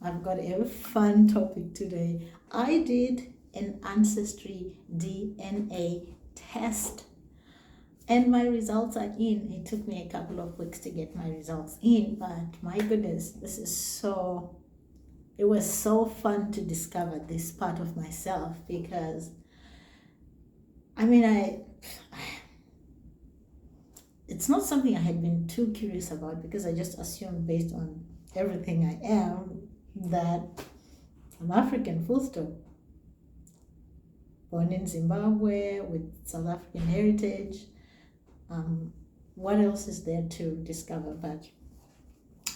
I've got a fun topic today. I did an Ancestry DNA test and my results are in. It took me a couple of weeks to get my results in, but my goodness, it was so fun to discover this part of myself because I mean, it's not something I had been too curious about because I just assumed based on everything I am that I'm African, full stop. Born in Zimbabwe with South African heritage. What else is there to discover? But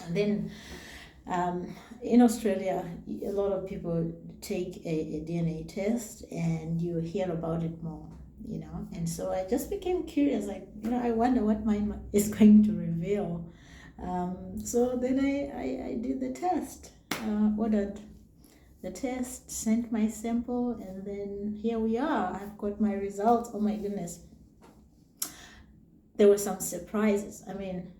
and then in Australia, a lot of people take a DNA test and you hear about it more, And so I just became curious, like, I wonder what mine is going to reveal. So then I did the test, ordered the test, sent my sample, and then here we are. I've got my results. Oh my goodness. There were some surprises. I mean,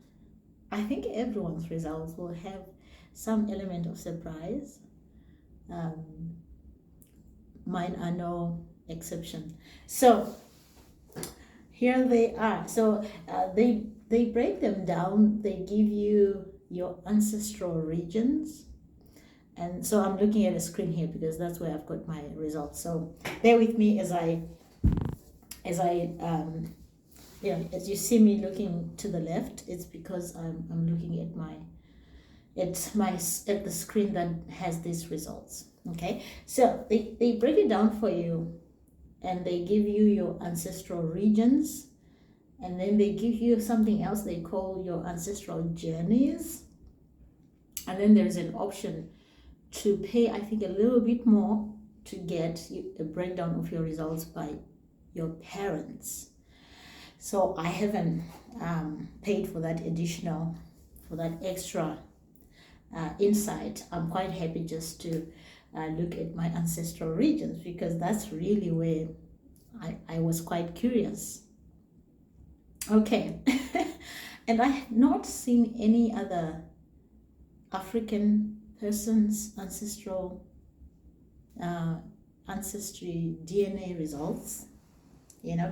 I think everyone's results will have some element of surprise. Mine are no exception. So here they are. So they break them down. They give you your ancestral regions. And so I'm looking at a screen here because that's where I've got my results. So bear with me as you see me looking to the left. It's because I'm looking at the screen that has these results. Okay, so they break it down for you, and they give you your ancestral regions, and then they give you something else they call your ancestral journeys, and then there's an option to pay, I think, a little bit more to get a breakdown of your results by your parents. So I haven't paid for that extra insight. I'm quite happy just to look at my ancestral regions because that's really where I was quite curious. Okay, and I have not seen any other African person's ancestry DNA results,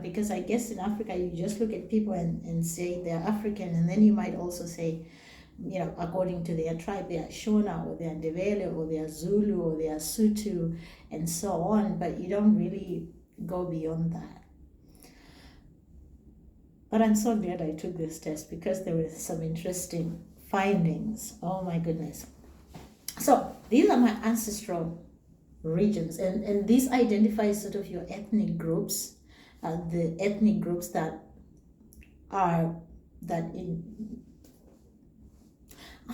because I guess in Africa you just look at people and say they're African, and then you might also say, according to their tribe, they are Shona, or they are Ndebele, or they are Zulu, or they are Sutu, and so on, but you don't really go beyond that. But I'm so glad I took this test because there were some interesting findings. Oh my goodness. So these are my ancestral regions, and this identifies sort of your ethnic groups, the ethnic groups that I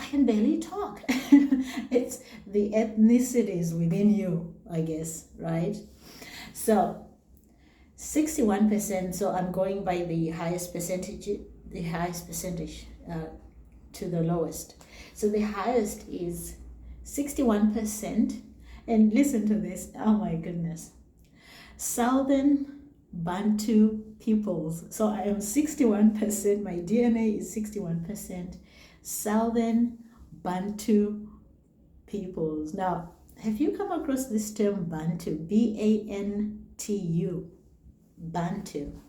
can barely talk. It's the ethnicities within you, I guess, right? So 61%, so I'm going by the highest percentage to the lowest. So the highest is 61%, and listen to this, oh my goodness. Southern Bantu peoples. So I am 61%, my DNA is 61%. Southern Bantu peoples. Now, have you come across this term Bantu? B-A-N-T-U. Bantu.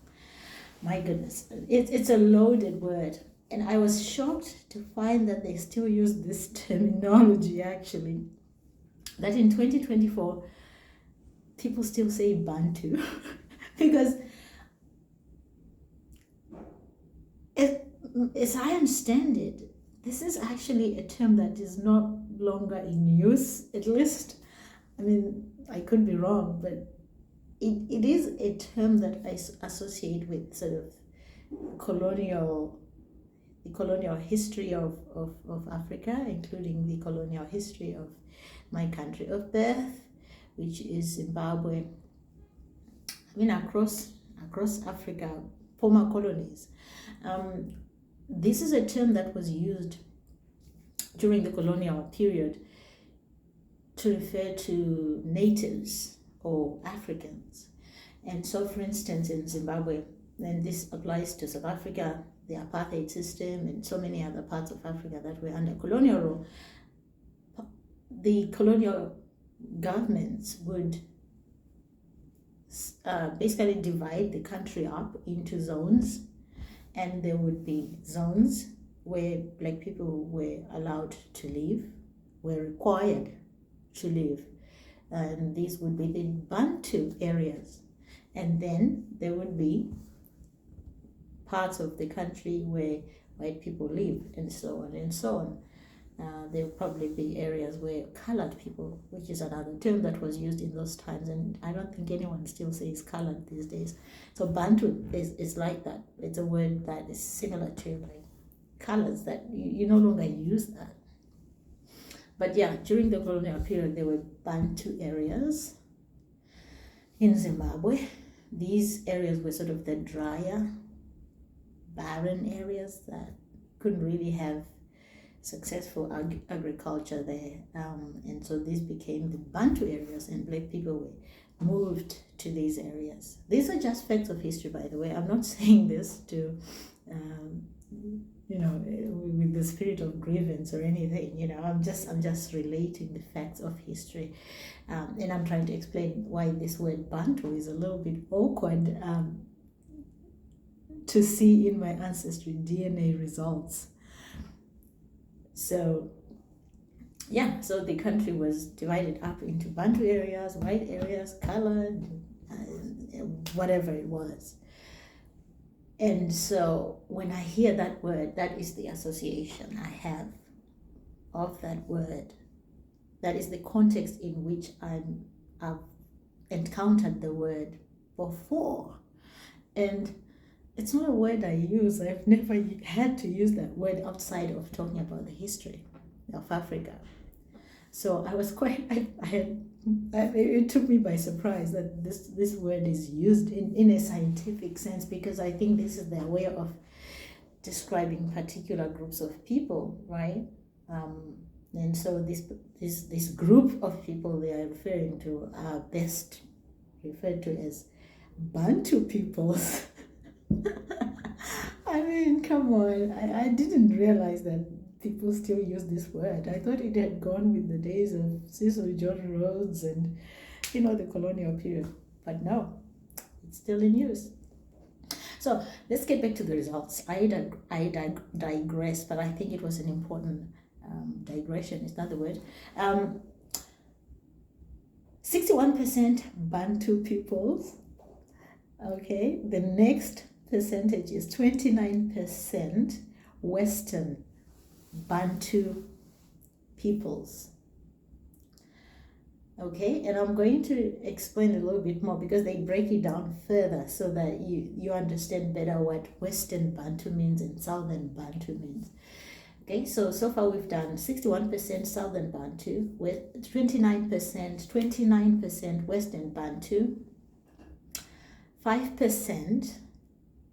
My goodness, it's a loaded word. And I was shocked to find that they still use this terminology, actually. That in 2024, people still say Bantu. Because as I understand it, this is actually a term that is no longer in use, at least. I mean, I could be wrong, but it is a term that I associate with sort of the colonial history of Africa, including the colonial history of my country of birth, which is Zimbabwe. I mean, across Africa, former colonies. This is a term that was used during the colonial period to refer to natives or Africans. And so, for instance, in Zimbabwe, and this applies to South Africa, the apartheid system, and so many other parts of Africa that were under colonial rule, the colonial governments would basically divide the country up into zones, and there would be zones where Black people were allowed to live, were required to live, and these would be the Bantu areas. And then there would be parts of the country where white people live, and so on and so on. There will probably be areas where colored people, which is another term that was used in those times, and I don't think anyone still says colored these days. So Bantu is like that. It's a word that is similar to like colors, that you no longer use that. But yeah, during the colonial period, there were Bantu areas in Zimbabwe. These areas were sort of the drier, barren areas that couldn't really have successful agriculture there, and so these became the Bantu areas, and Black people were moved to these areas. These are just facts of history, by the way. I'm not saying this to with the spirit of grievance or anything. I'm just relating the facts of history, and I'm trying to explain why this word Bantu is a little bit awkward to see in my ancestry DNA results. So yeah, so the country was divided up into Bantu areas, white areas, colored, whatever it was. And so when I hear that word, that is the association I have of that word. That is the context in which I've encountered the word before. And it's not a word I use. I've never had to use that word outside of talking about the history of Africa. So I was it took me by surprise that this word is used in a scientific sense, because I think this is their way of describing particular groups of people, right? And so this group of people they are referring to are best referred to as Bantu peoples. I mean, come on. I didn't realize that people still use this word. I thought it had gone with the days of Cecil John Rhodes and, the colonial period. But no, it's still in use. So let's get back to the results. I digress, but I think it was an important digression. Is that the word? 61% Bantu peoples. Okay, the next percentage is 29% Western Bantu peoples. Okay, and I'm going to explain a little bit more because they break it down further so that you understand better what Western Bantu means and Southern Bantu means. Okay, so far we've done 61% Southern Bantu, with 29% Western Bantu, 5%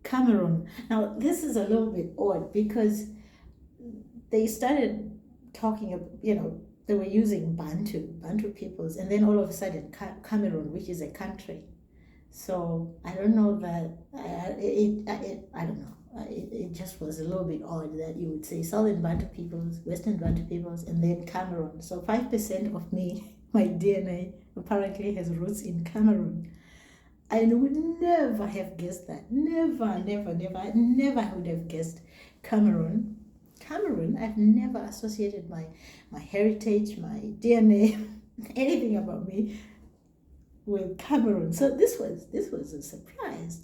Cameroon. Now, this is a little bit odd because they started talking, they were using Bantu peoples, and then all of a sudden Cameroon, which is a country. So I don't know that, I don't know. It just was a little bit odd that you would say Southern Bantu peoples, Western Bantu peoples, and then Cameroon. So 5% of me, my DNA, apparently has roots in Cameroon. I would never have guessed that. Never. I never would have guessed Cameroon. I've never associated my heritage, my DNA, anything about me with Cameroon. So this was a surprise.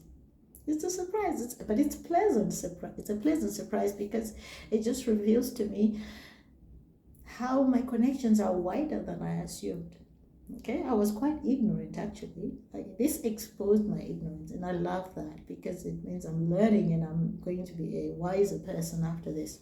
It's a surprise, but it's pleasant surprise. It's a pleasant surprise because it just reveals to me how my connections are wider than I assumed. Okay, I was quite ignorant actually. Like, this exposed my ignorance, and I love that because it means I'm learning and I'm going to be a wiser person after this.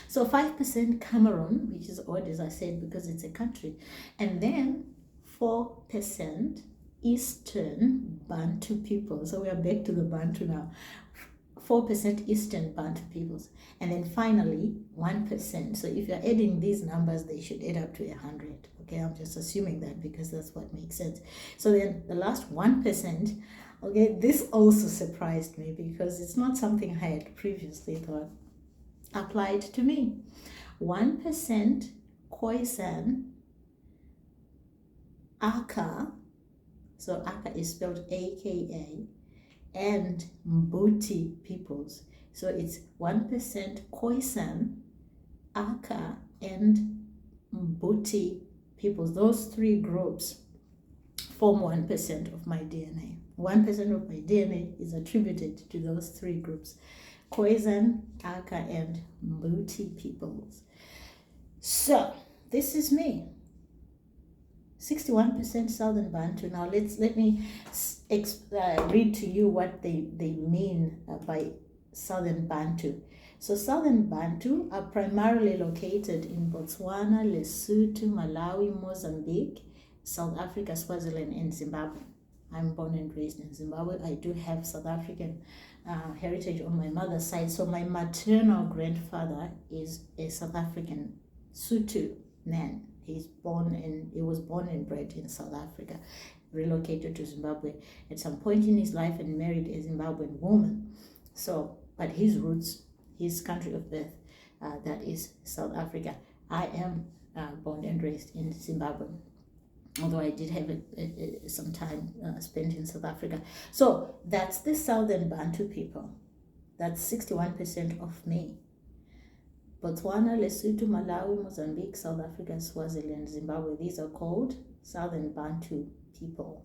So 5% Cameroon, which is odd as I said because it's a country, and then 4% Eastern Bantu people. So we are back to the Bantu now. 4% Eastern Bantu peoples, and then finally 1%. So if you're adding these numbers, they should add up to 100. Okay, I'm just assuming that because that's what makes sense. So then the last 1%, okay, this also surprised me because it's not something I had previously thought applied to me. 1% Khoisan, Aka, so Aka is spelled AKA, and Mbuti peoples. So it's 1% Khoisan, Aka, and Mbuti peoples. Those three groups form 1% of my DNA. 1% of my DNA is attributed to those three groups: Khoisan, Aka, and Mbuti peoples. So this is me. 61% Southern Bantu. Now let me read to you what they mean by Southern Bantu. So Southern Bantu are primarily located in Botswana, Lesotho, Malawi, Mozambique, South Africa, Swaziland, and Zimbabwe. I'm born and raised in Zimbabwe. I do have South African heritage on my mother's side. So my maternal grandfather is a South African Sotho man. He was born and bred in South Africa, relocated to Zimbabwe at some point in his life and married a Zimbabwean woman. So, but his roots, his country of birth, that is South Africa. I am born and raised in Zimbabwe, although I did have some time spent in South Africa. So that's the Southern Bantu people. That's 61% of me. Botswana, Lesotho, Malawi, Mozambique, South Africa, Swaziland, Zimbabwe. These are called Southern Bantu people.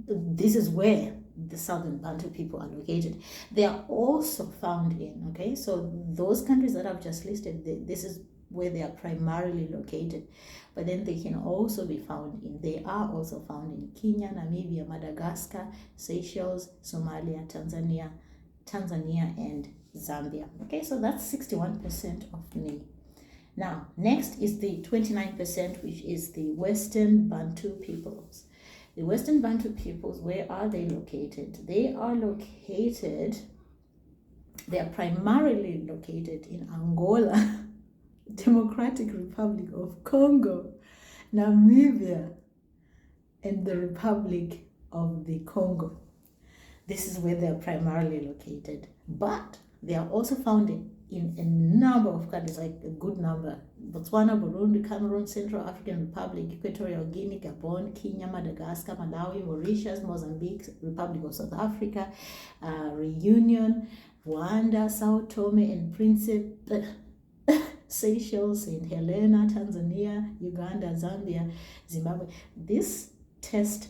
This is where the Southern Bantu people are located. They are also found in, okay, so those countries that I've just listed, this is where they are primarily located. But then they can also be found in, they are also found in Kenya, Namibia, Madagascar, Seychelles, Somalia, Tanzania, and Zambia. Okay, so that's 61% of me. Now, next is the 29%, which is the Western Bantu peoples. The Western Bantu peoples, where are they located? They are primarily located in Angola, Democratic Republic of Congo, Namibia, and the Republic of the Congo. This is where they are primarily located. But they are also found in a number of countries, like a good number: Botswana, Burundi, Cameroon, Central African Republic, Equatorial Guinea, Gabon, Kenya, Madagascar, Malawi, Mauritius, Mozambique, Republic of South Africa, Reunion, Rwanda, Sao Tome and Principe, Seychelles, St. Helena, Tanzania, Uganda, Zambia, Zimbabwe. This test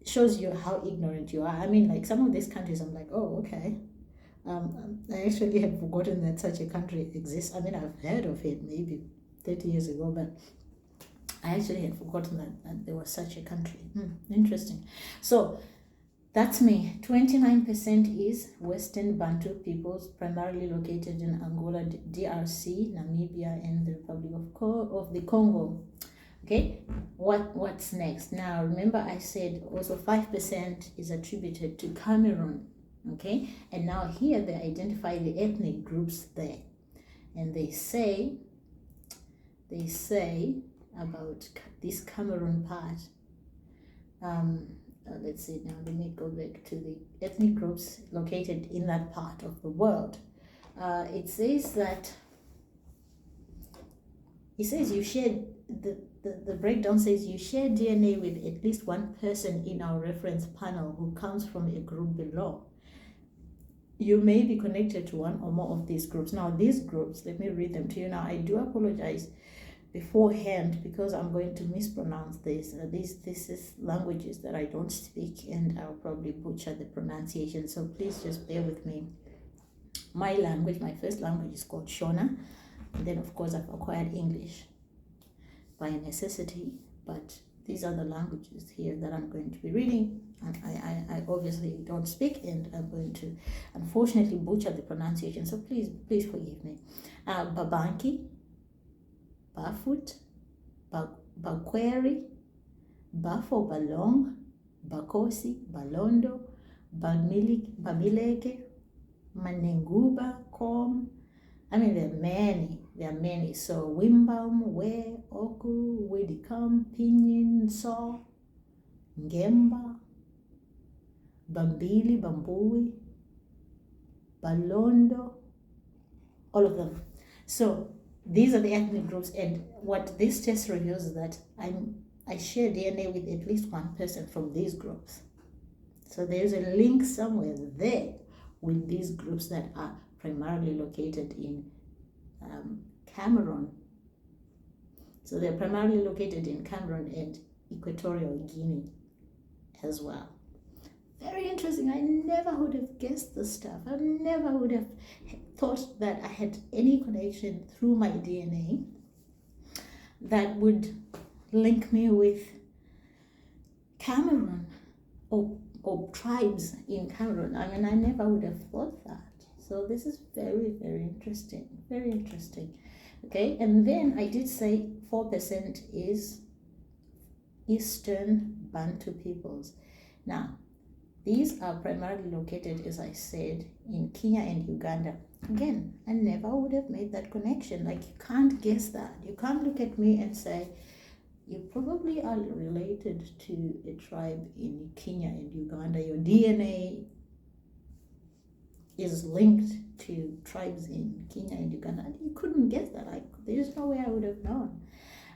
shows you how ignorant you are. I mean, like, some of these countries, I'm like, oh, okay. I actually had forgotten that such a country exists. I mean, I've heard of it maybe 30 years ago, but I actually had forgotten that there was such a country. Interesting. So that's me. 29% is Western Bantu peoples, primarily located in Angola, DRC, Namibia, and the Republic of the Congo. Okay, what's next? Now, remember I said also 5% is attributed to Cameroon. Okay, and now here they identify the ethnic groups there, and they say about this Cameroon part. Let's see now. Let me go back to the ethnic groups located in that part of the world. It says that you share the breakdown says you share DNA with at least one person in our reference panel who comes from a group below. You may be connected to one or more of these groups. Now, these groups, let me read them to you. Now, I do apologize beforehand because I'm going to mispronounce this. This is languages that I don't speak, and I'll probably butcher the pronunciation. So please just bear with me. My first language is called Shona. And then, of course, I've acquired English by necessity. But these are the languages here that I'm going to be reading. I obviously don't speak, and I'm going to, unfortunately, butcher the pronunciation. So please forgive me. Babanki, Bafut, Bakweri, Bafo Balong, Bakosi, Balondo, Bamileke, Manenguba, Kom. I mean, there are many. So Wimbam, We, Oku, Wedikam, Pinyin, So, Ngemba, Bambili, Bambui, Balondo, all of them. So these are the ethnic groups, and what this test reveals is that I share DNA with at least one person from these groups. So there's a link somewhere there with these groups that are primarily located in Cameroon. So they're primarily located in Cameroon and Equatorial Guinea as well. Very interesting. I never would have guessed this stuff. I never would have thought that I had any connection through my DNA that would link me with Cameroon or tribes in Cameroon. I mean, I never would have thought that. So this is very, very interesting. Very interesting. Okay, and then I did say 4% is Eastern Bantu peoples. Now, these are primarily located, as I said, in Kenya and Uganda. Again, I never would have made that connection. Like, you can't guess that. You can't look at me and say, you probably are related to a tribe in Kenya and Uganda. Your DNA is linked to tribes in Kenya and Uganda. You couldn't guess that. There's no way I would have known.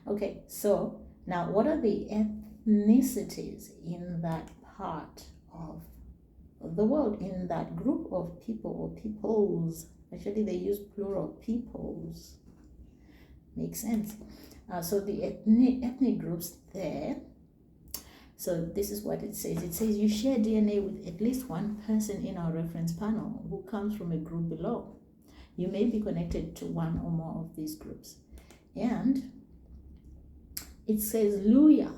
Okay, so now what are the ethnicities in that part of the world, in that group of people or peoples? Actually, they use plural, peoples. Makes sense. So the ethnic groups there. So this is what it says. It says you share DNA with at least one person in our reference panel who comes from a group below. You may be connected to one or more of these groups. And it says Luya,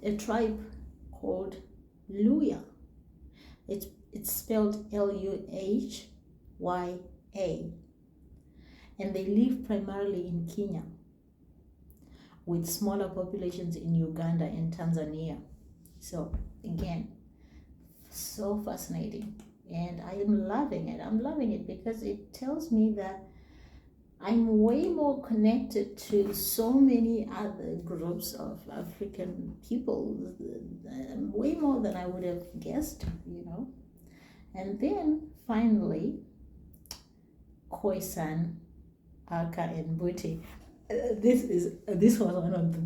a tribe called Luya. It's spelled Luhya. And they live primarily in Kenya, with smaller populations in Uganda and Tanzania. So again, so fascinating. And I am loving it. I'm loving it because it tells me that I'm way more connected to so many other groups of African people, way more than I would have guessed, you know. And then finally, Khoisan, Aka, and Buti. This was one of the,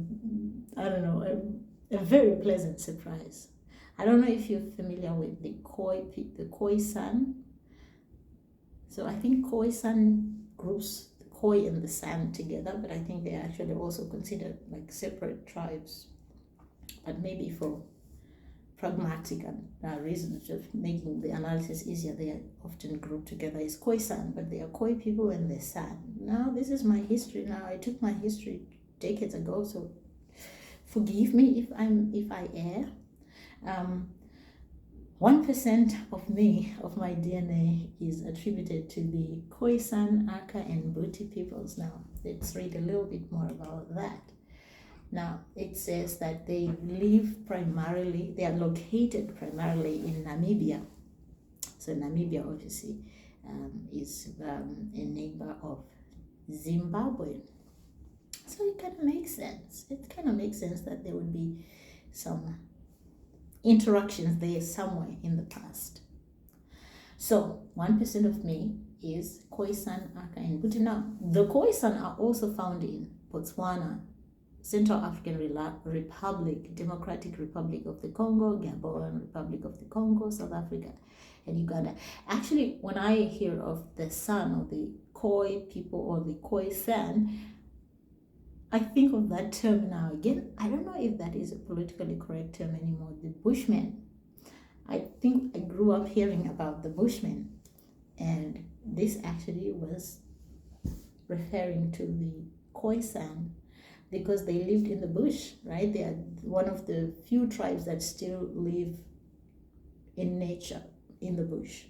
I don't know, a very pleasant surprise. I don't know if you're familiar with the Khoisan. So I think Khoisan groups the Khoi and the San together, but I think they're actually also considered like separate tribes. But maybe for pragmatic reasons, just making the analysis easier, they are often grouped together as Khoisan, but they are Khoi people and they're San. Now, this is my history now. I took my history decades ago, so forgive me if I err. 1% of me, of my DNA, is attributed to the Khoisan, Aka, and Buti peoples. Now, let's read a little bit more about that. Now, it says that they are located primarily in Namibia. So Namibia, obviously, is a neighbor of Zimbabwe. So it kind of makes sense. It kind of makes sense that there would be some interactions there somewhere in the past. So 1% of me is Khoisan, Aka, and Buti. Now, the Khoisan are also found in Botswana, Central African Republic, Democratic Republic of the Congo, Gabon, Republic of the Congo, South Africa, and Uganda. Actually, when I hear of the San or the Khoi people or the Khoisan, I think of that term now. Again, I don't know if that is a politically correct term anymore, the Bushmen. I think I grew up hearing about the Bushmen, and this actually was referring to the Khoisan, because they lived in the bush, right? They are one of the few tribes that still live in nature, in the bush.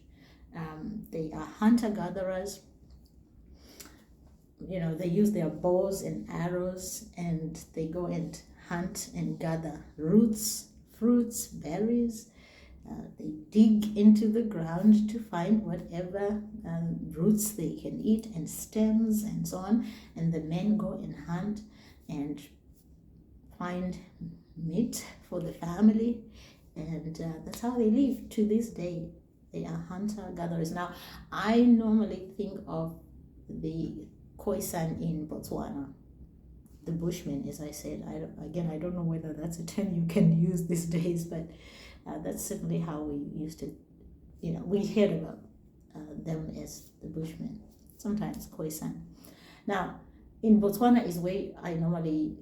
They are hunter-gatherers. You know, they use their bows and arrows, and they go and hunt and gather roots, fruits, berries. They dig into the ground to find whatever roots they can eat, and stems and so on. And the men go and hunt and find meat for the family, and that's how they live to this day. They are hunter-gatherers. Now, I normally think of the Khoisan in Botswana. The Bushmen, as I said. I don't know whether that's a term you can use these days, but that's certainly how we used to, we heard about them as the Bushmen, sometimes Khoisan. Now, in Botswana is where I normally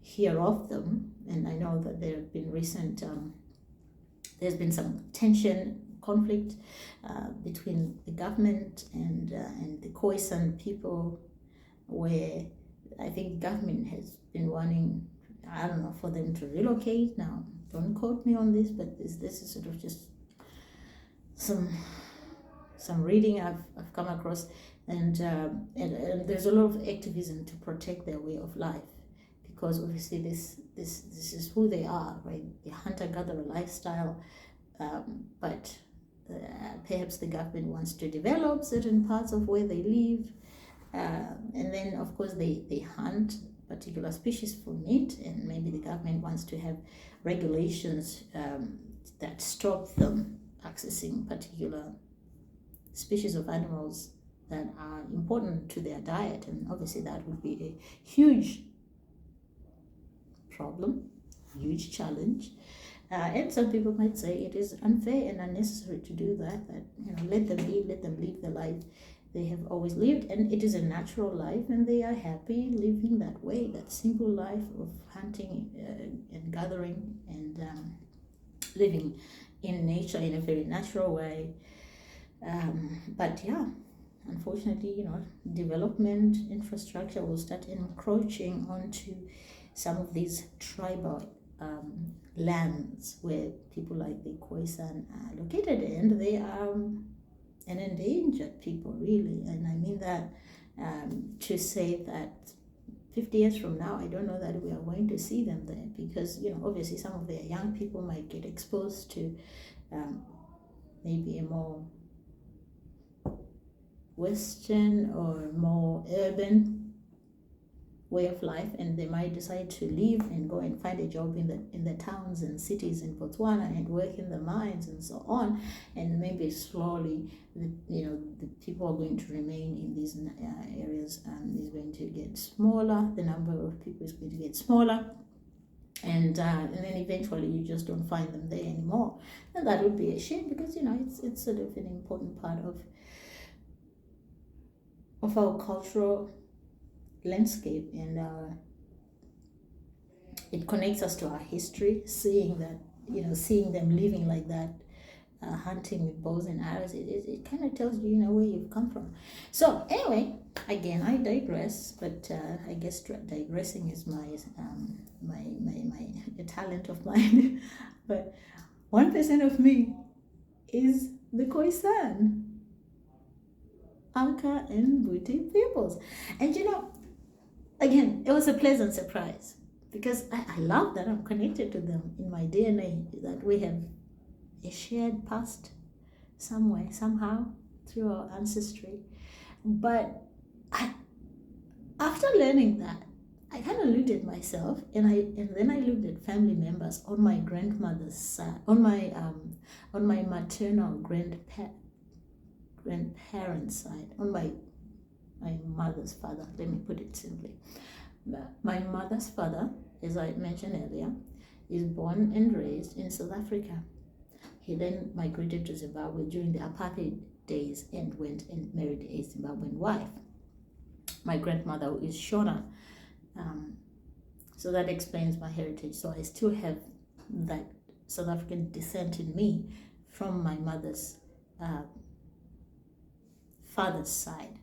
hear of them, and I know that there have been there's been some tension, conflict between the government and the Khoisan people, where I think government has been wanting, I don't know, for them to relocate. Now, don't quote me on this, but this is sort of just some reading I've come across, and there's a lot of activism to protect their way of life, because obviously this is who they are, right? The hunter-gatherer lifestyle, but perhaps the government wants to develop certain parts of where they live, and then of course they hunt particular species for meat, and maybe the government wants to have regulations that stop them accessing particular species of animals that are important to their diet, and obviously that would be a huge problem, huge challenge. And some people might say it is unfair and unnecessary to do that, let them live the life they have always lived, and it is a natural life, and they are happy living that way, that simple life of hunting and gathering and living in nature in a very natural way. But yeah, unfortunately, development infrastructure will start encroaching onto some of these tribal lands where people like the Khoisan are located, and they are an endangered people, really. And I mean that to say that 50 years from now, I don't know that we are going to see them there, because obviously some of their young people might get exposed to maybe a more Western or more urban way of life, and they might decide to leave and go and find a job in the towns and cities in Botswana and work in the mines and so on, and maybe slowly the people are going to remain in these areas, and is going to get smaller. The number of people is going to get smaller, and then eventually you just don't find them there anymore, and that would be a shame, because it's sort of an important part of our cultural landscape, and it connects us to our history. Seeing them living like that, hunting with bows and arrows, it kind of tells you where you've come from. So anyway, again, I digress, but I guess digressing is my a talent of mine. But 1% of me is the Khoisan, Anka and Buti peoples. And again, it was a pleasant surprise, because I love that I'm connected to them in my DNA, that we have a shared past somewhere, somehow, through our ancestry. But after learning that, I kind of looked at myself, and then I looked at family members on my grandmother's side, on my maternal grandparents' side, on my mother's father, let me put it simply. My mother's father, as I mentioned earlier, is born and raised in South Africa. He then migrated to Zimbabwe during the apartheid days and went and married a Zimbabwean wife. My grandmother is Shona, so that explains my heritage. So I still have that South African descent in me from my mother's father's side.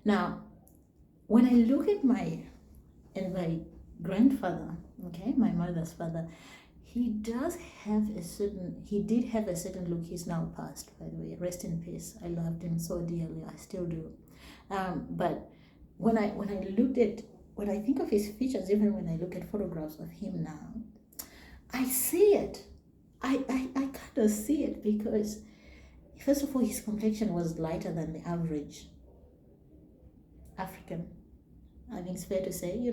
Now, when I look at my grandfather, okay, my mother's father, he did have a certain look. He's now passed, by the way, rest in peace. I loved him so dearly, I still do. But when I think of his features, even when I look at photographs of him now, I see it. I kind of see it, because first of all, his complexion was lighter than the average African. I think it's fair to say,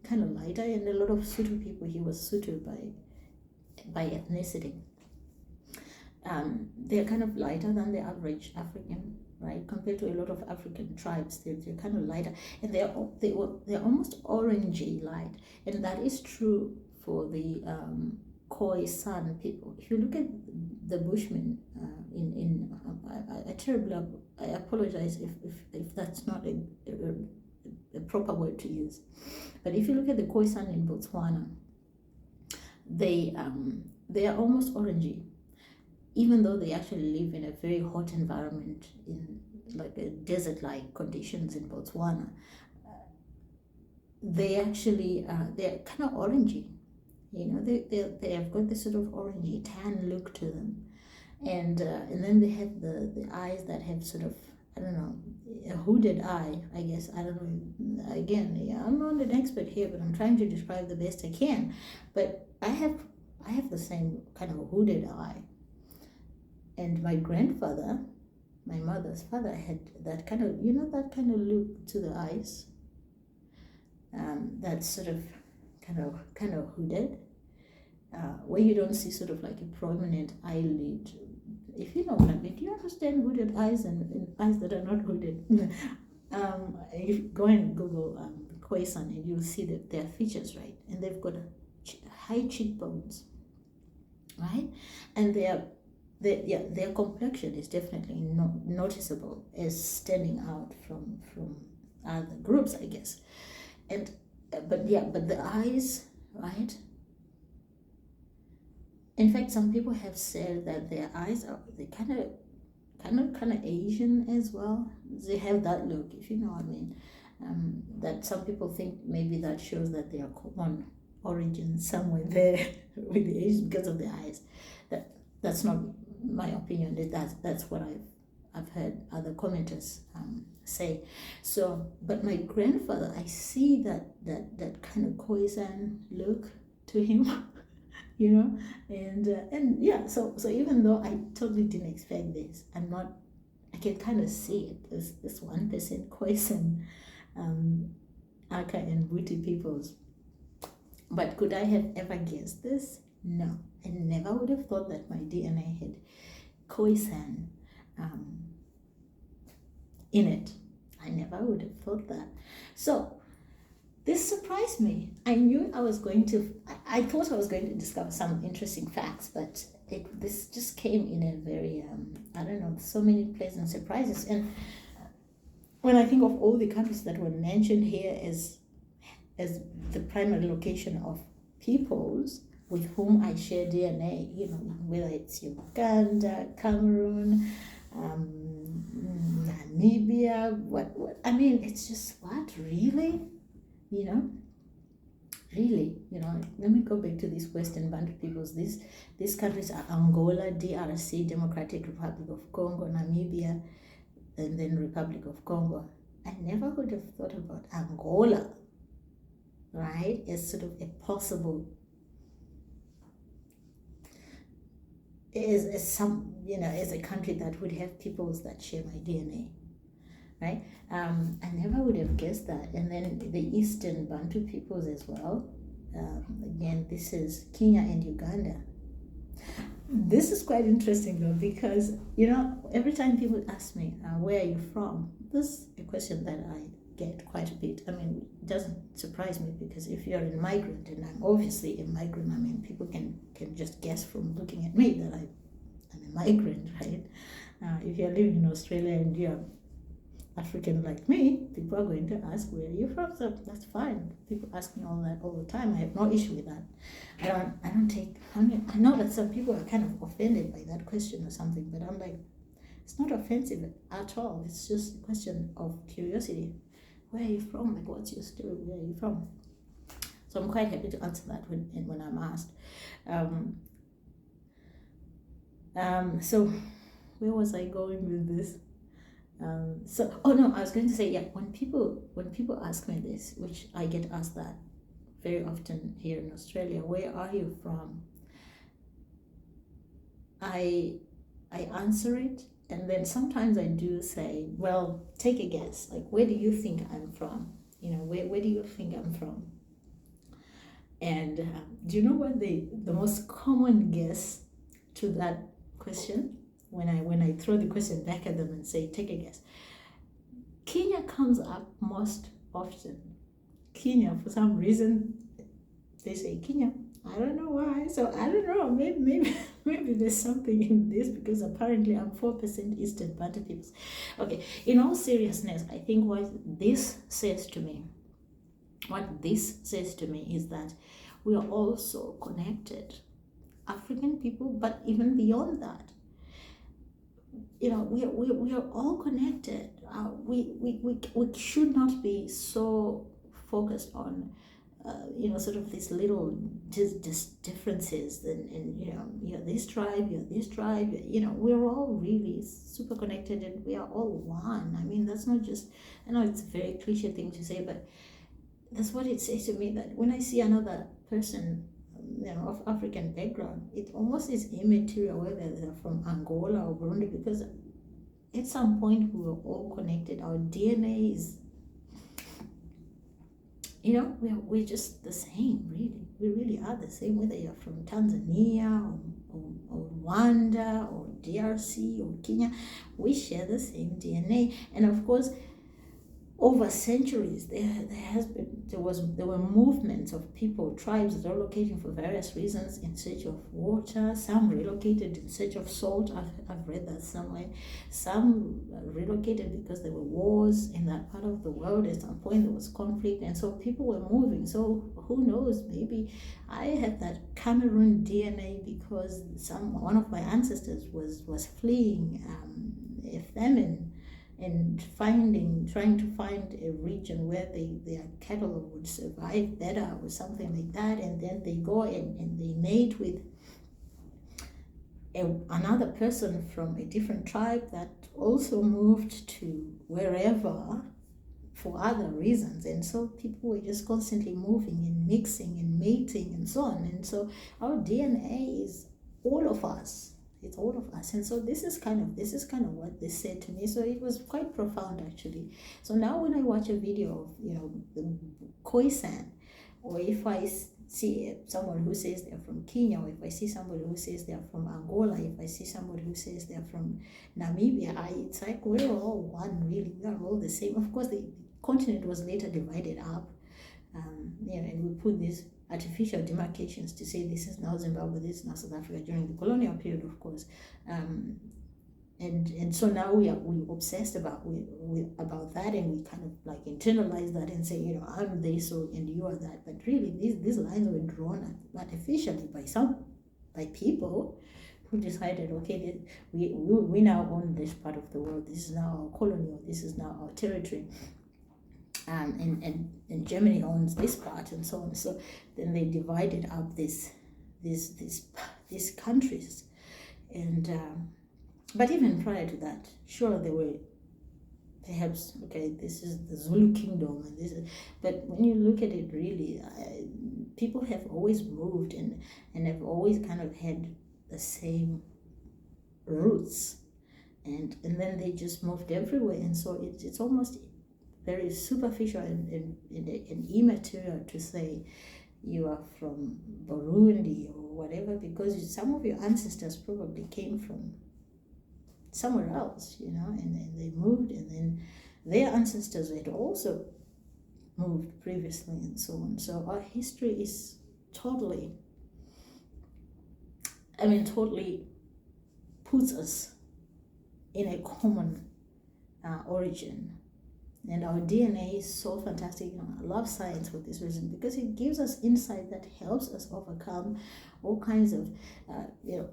kind of lighter, and a lot of Sotho people, he was Sotho by ethnicity. They're kind of lighter than the average African, right? Compared to a lot of African tribes, they're kind of lighter, and they're almost orangey light, and that is true for the Khoisan people. If you look at the Bushmen I apologize if that's not a proper word to use, but if you look at the Khoisan in Botswana, they are almost orangey, even though they actually live in a very hot environment in like a desert-like conditions in Botswana. They actually they're kind of orangey, you know. They have got this sort of orangey tan look to them, and then they have the eyes that have sort of, I don't know, a hooded eye, I guess. I don't know. Again, yeah, I'm not an expert here, but I'm trying to describe the best I can. But I have the same kind of hooded eye. And my grandfather, my mother's father, had that kind of, you know, that kind of look to the eyes. That's sort of kind of hooded, where you don't see sort of like a prominent eyelid. If you know what I mean, do you understand hooded eyes and eyes that are not hooded? If you go and Google Khoisan, and you'll see that their features, right? And they've got high cheekbones, right? And their complexion is definitely noticeable as standing out from other groups, I guess. And but the eyes, right? In fact, some people have said that their eyes are kind of Asian as well. They have that look, if you know what I mean. That some people think maybe that shows that they are common origin somewhere there with the Asians because of the eyes. That's not my opinion. That's what I've heard other commenters say. So, but my grandfather, I see that kind of Khoisan look to him. You know, and yeah, so even though I totally didn't expect this, I can kind of see it. There's this 1% Khoisan, Aka and Buti peoples. But could I have ever guessed this? No, I never would have thought that my DNA had Khoisan in it. I never would have thought that. So this surprised me. I knew I was going to, I thought I was going to discover some interesting facts, but this just came in a very, I don't know, so many pleasant surprises. And when I think of all the countries that were mentioned here as the primary location of peoples with whom I share DNA, you know, whether it's Uganda, Cameroon, Namibia, what, I mean, it's just, what, really? You know, really, you know, let me go back to these Western Bantu peoples. These countries are Angola, DRC, Democratic Republic of Congo, Namibia, and then Republic of Congo. I never would have thought about Angola, right, as sort of a possible, as some, you know, as a country that would have peoples that share my DNA. Right? I never would have guessed that. And then the Eastern Bantu peoples as well. Again, this is Kenya and Uganda. This is quite interesting though, because, you know, every time people ask me, where are you from? This is a question that I get quite a bit. I mean, it doesn't surprise me, because if you're a migrant, and I'm obviously a migrant, I mean, people can just guess from looking at me that I'm a migrant, right? If you're living in Australia and you're African like me, people are going to ask, where are you from? So that's fine. People ask me all that all the time. I have no issue with that. I don't take, I mean, I know that some people are kind of offended by that question or something, but I'm like, it's not offensive at all. It's just a question of curiosity. Where are you from? Like, what's your story? Where are you from? So I'm quite happy to answer that when I'm asked. So where was I going with this? Oh no, I was going to say, yeah, when people ask me this, which I get asked that very often here in Australia, where are you from? I answer it, and then sometimes I do say, well, take a guess, like, where do you think I'm from? You know, where do you think I'm from? And do you know what the most common guess to that question when I throw the question back at them and say, take a guess. Kenya comes up most often. Kenya, for some reason, they say Kenya. I don't know why. So I don't know. Maybe there's something in this, because apparently I'm 4% Eastern Bantu people. Okay. In all seriousness, I think what this says to me is that we are all so connected, African people, but even beyond that, we are all connected. We should not be so focused on sort of these little differences, and you're this tribe, we're all really super connected, and we are all one. I mean, that's not just, I know it's a very cliche thing to say, but that's what it says to me, that when I see another person of African background, it almost is immaterial whether they're from Angola or Burundi, because at some point we were all connected. Our DNA is, we're just the same, really. We really are the same, whether you're from Tanzania or Rwanda or DRC or Kenya. We share the same DNA. And of course, over centuries, there were movements of people, tribes relocating for various reasons in search of water. Some relocated in search of salt. I've read that somewhere. Some relocated because there were wars in that part of the world. At some point there was conflict, and so people were moving. So who knows? Maybe I have that Cameroon DNA because one of my ancestors was fleeing a famine, and trying to find a region where their cattle would survive better or something like that, and then they go and they mate with another person from a different tribe that also moved to wherever for other reasons, and so people were just constantly moving and mixing and mating and so on, and so our DNA is all of us. It's all of us. And so this is kind of what they said to me. So it was quite profound, actually. So now when I watch a video of the Khoisan, or if I see someone who says they're from Kenya, or if I see somebody who says they're from Angola, if I see somebody who says they're from Namibia, it's like we're all one, really. We are all the same. Of course, the continent was later divided up, and we put these artificial demarcations to say this is now Zimbabwe, this is now South Africa, during the colonial period, of course, and so now we obsessed about that, and we kind of like internalize that and say, I'm this and you are that, but really these lines were drawn artificially by people who decided, okay, we now own this part of the world, this is now our colony, or this is now our territory. And Germany owns this part, and so on. So then they divided up these countries, and but even prior to that, sure, there were perhaps, okay, this is the Zulu kingdom, and this is, but when you look at it, really, people have always moved and have always kind of had the same roots, and then they just moved everywhere, and so it's almost very superficial and immaterial to say you are from Burundi or whatever, because some of your ancestors probably came from somewhere else, and they moved, and then their ancestors had also moved previously, and so on. So our history is totally puts us in a common origin. And our DNA is so fantastic. I love science for this reason, because it gives us insight that helps us overcome all kinds of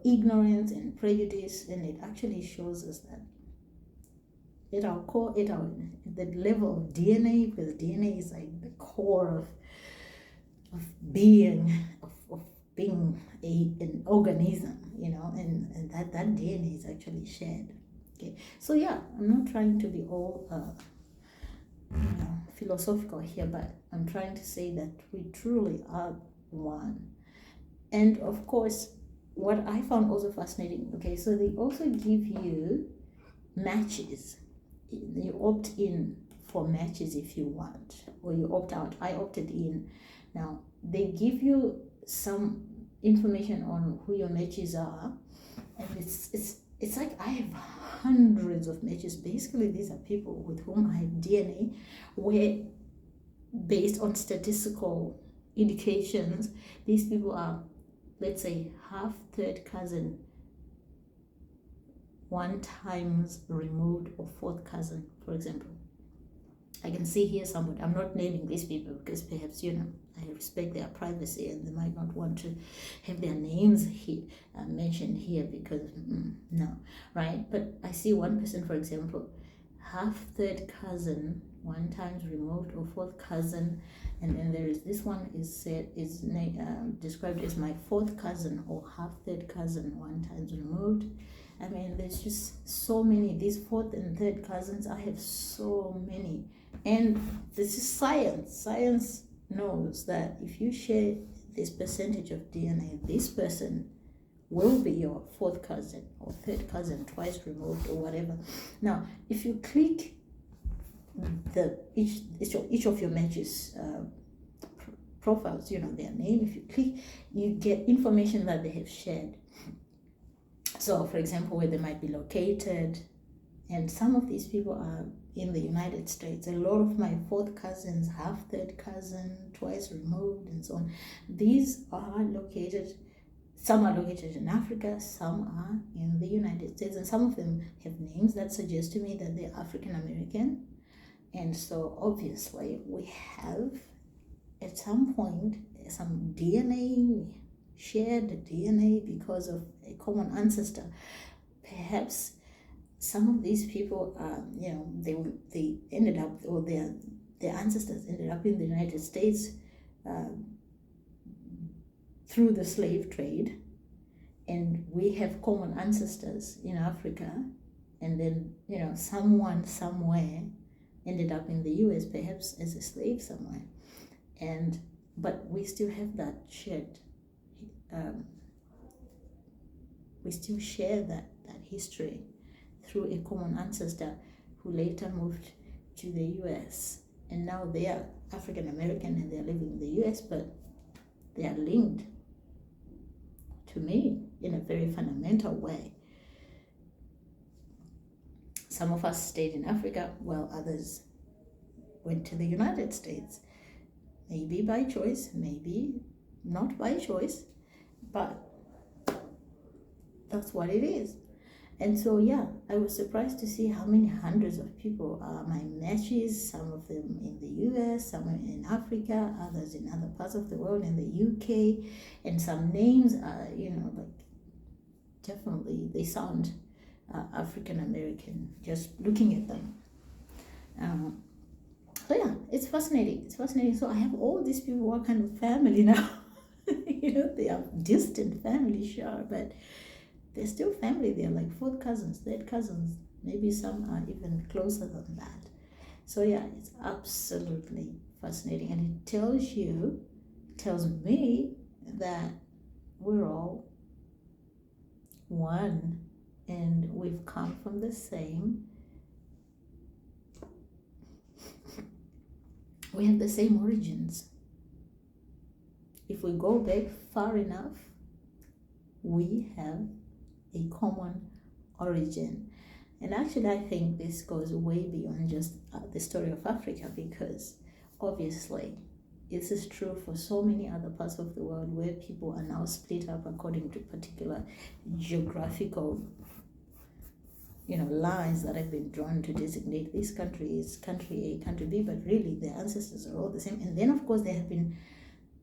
ignorance and prejudice, and it actually shows us that at our core, the level of DNA, because DNA is like the core of being an organism, and that DNA is actually shared. Okay, so yeah, I'm not trying to be all philosophical here, but I'm trying to say that we truly are one. And of course, what I found also fascinating, okay, so they also give you matches. You opt in for matches if you want, or you opt out. I opted in. Now, they give you some information on who your matches are, and it's it's like I have hundreds of matches. Basically, these are people with whom I have DNA, where based on statistical indications, these people are, let's say, half, third cousin, one times removed, or fourth cousin, for example. I can see here somebody, I'm not naming these people because perhaps, I respect their privacy and they might not want to have their names mentioned here because, no, right? But I see one person, for example, half, third cousin, one times removed, or fourth cousin, and then there is this one is described as my fourth cousin, or half, third cousin, one times removed. I mean, there's just so many. These fourth and third cousins, I have so many. And this is science. Science knows that if you share this percentage of DNA, this person will be your fourth cousin or third cousin, twice removed, or whatever. Now, if you click each of your matches profiles, their name, if you click, you get information that they have shared. So, for example, where they might be located, and some of these people are in the United States. A lot of my fourth cousins, half, third cousin, twice removed, and so on. These are located, some are located in Africa, some are in the United States, and some of them have names that suggest to me that they're African American. And so obviously we have at some point some DNA, shared DNA because of a common ancestor. Perhaps some of these people, they ended up, or their ancestors ended up in the United States through the slave trade, and we have common ancestors in Africa, and then someone somewhere ended up in the US, perhaps as a slave somewhere, but we still have that shared. We still share that history through a common ancestor who later moved to the US, and now they are African American and they are living in the US, but they are linked to me in a very fundamental way. Some of us stayed in Africa while others went to the United States, maybe by choice, maybe not by choice, but that's what it is. And so, I was surprised to see how many hundreds of people are my matches, some of them in the US, some in Africa, others in other parts of the world, in the UK, and some names are, definitely they sound African American, just looking at them. So it's fascinating. It's fascinating. So I have all these people who are kind of family now. They are distant family, sure, but they're still family. They're like fourth cousins, third cousins. Maybe some are even closer than that. So it's absolutely fascinating. And it tells me that we're all one and we've come from the same. We have the same origins. If we go back far enough, we have a common origin. And actually, I think this goes way beyond just the story of Africa, because obviously this is true for so many other parts of the world where people are now split up according to particular geographical lines that have been drawn to designate this country is country A, country B, but really their ancestors are all the same. And then of course there have been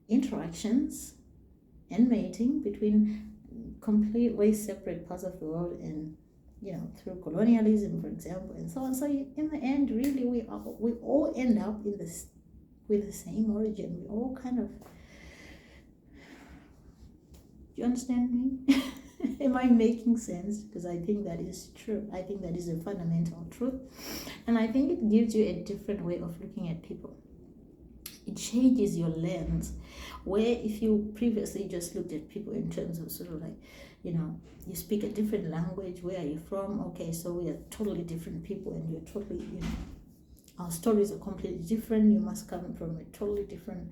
interactions and mating between completely separate parts of the world, and through colonialism, for example, and so on. So in the end, really, we all end up with the same origin. We all kind of, do you understand me? Am I making sense? Because I think that is true. I think that is a fundamental truth, and I think it gives you a different way of looking at people. It changes your lens, where if you previously just looked at people in terms of sort of like, you speak a different language, where are you from? Okay, so we are totally different people, and you're totally, our stories are completely different. You must come from a totally different,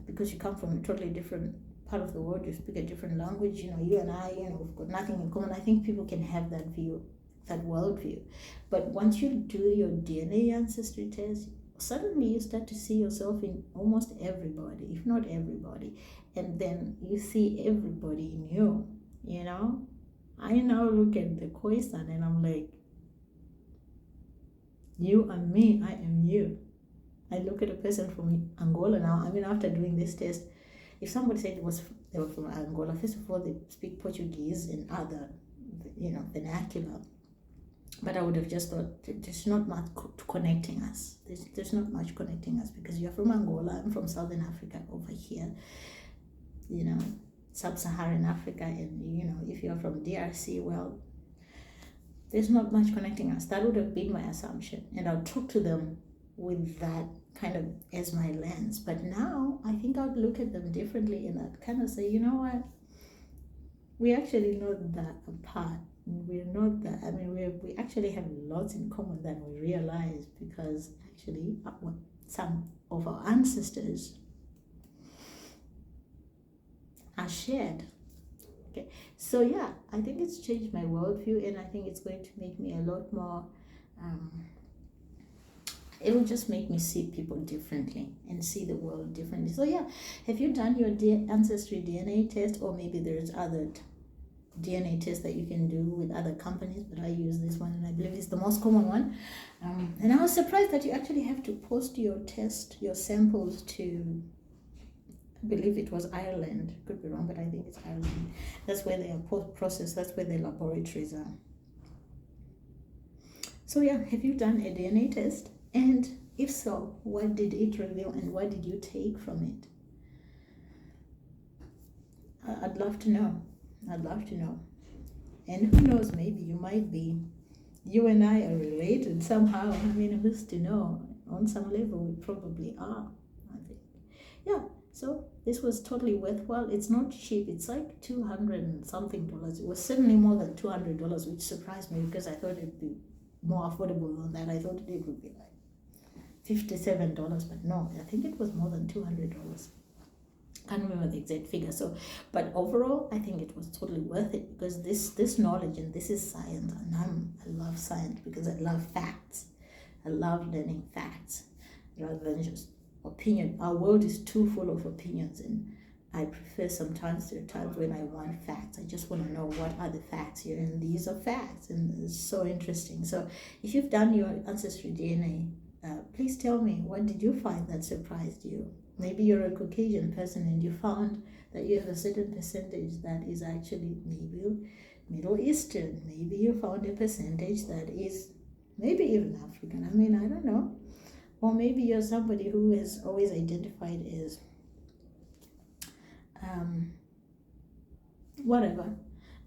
because you come from a totally different part of the world, you speak a different language, you and I, we've got nothing in common. I think people can have that view, that worldview. But once you do your DNA ancestry test, suddenly you start to see yourself in almost everybody, if not everybody. And then you see everybody in you, I now look at the question and I'm like, you are me, I am you. I look at a person from Angola now. I mean, after doing this test, if somebody said they were from Angola, first of all, they speak Portuguese and other, vernacular. But I would have just thought there's not much connecting us. There's not much connecting us because you're from Angola, I'm from Southern Africa over here, Sub-Saharan Africa, and if you're from DRC, well, there's not much connecting us. That would have been my assumption, and I'll talk to them with that kind of as my lens. But now I think I would look at them differently, and I'd kind of say, you know what, we actually not that apart. We're not that, we actually have lots in common than we realize, because actually some of our ancestors are shared. Okay, so yeah, I think it's changed my worldview, and I think it's going to make me a lot more, it will just make me see people differently and see the world differently. So yeah, have you done your Ancestry DNA test? Or maybe there's other DNA tests that you can do with other companies, but I use this one and I believe it's the most common one. And I was surprised that you actually have to post your samples to, I believe it was Ireland, could be wrong, but I think it's Ireland. That's where they are processed, that's where the laboratories are. So yeah, have you done a DNA test? And if so, what did it reveal and what did you take from it? I'd love to know. And who knows, maybe you and I are related somehow. Who's to know? On some level, we probably are, I think. Yeah, so this was totally worthwhile. It's not cheap. It's like $200 and something. It was certainly more than $200, which surprised me because I thought it'd be more affordable than that. I thought it would be like $57, but no, I think it was more than $200. Can't remember the exact figure. So, but overall, I think it was totally worth it, because this knowledge, and this is science, and I love science because I love facts. I love learning facts rather than just opinion. Our world is too full of opinions, and I prefer sometimes, there are times when I want facts. I just want to know what are the facts here, and these are facts, and it's so interesting. So if you've done your Ancestry DNA, please tell me, what did you find that surprised you? Maybe you're a Caucasian person and you found that you have a certain percentage that is actually maybe Middle Eastern. Maybe you found a percentage that is maybe even African. I don't know. Or maybe you're somebody who has always identified as whatever.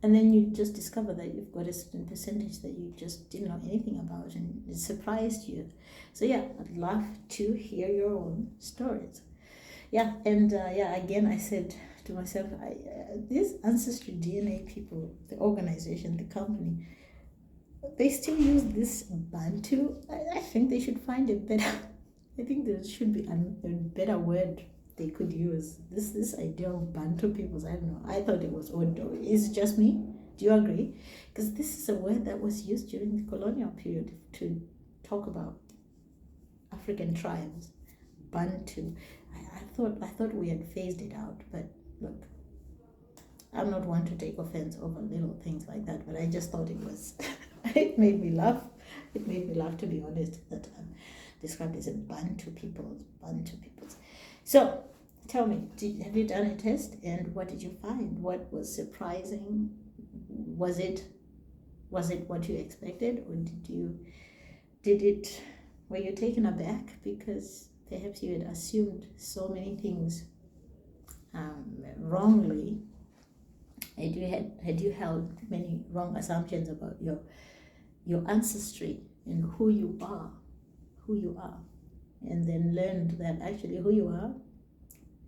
And then you just discover that you've got a certain percentage that you just didn't know anything about, and it surprised you. So yeah, I'd love to hear your own stories. Yeah, and again, I said to myself, these Ancestry DNA people, the organization, the company, they still use this Bantu. I think they should find a better, I think there should be a better word they could use. This idea of Bantu peoples, I don't know. I thought it was Odo. Is it just me? Do you agree? Because this is a word that was used during the colonial period to talk about African tribes. Bantu. I thought we had phased it out, but look, I'm not one to take offense over little things like that, but I just thought it was, it made me laugh. It made me laugh, to be honest, that I'm described as a Bantu peoples. So, tell me, have you done a test, and what did you find? What was surprising? Was it what you expected, or were you taken aback because perhaps you had assumed so many things wrongly? Had you held many wrong assumptions about your ancestry and who you are, and then learned that actually who you are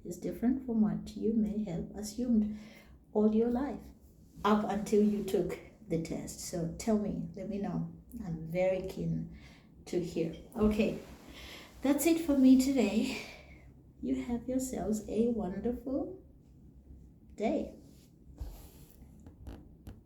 is different from what you may have assumed all your life up until you took the test? So tell me, let me know. I'm very keen to hear. Okay, that's it for me today. You have yourselves a wonderful day.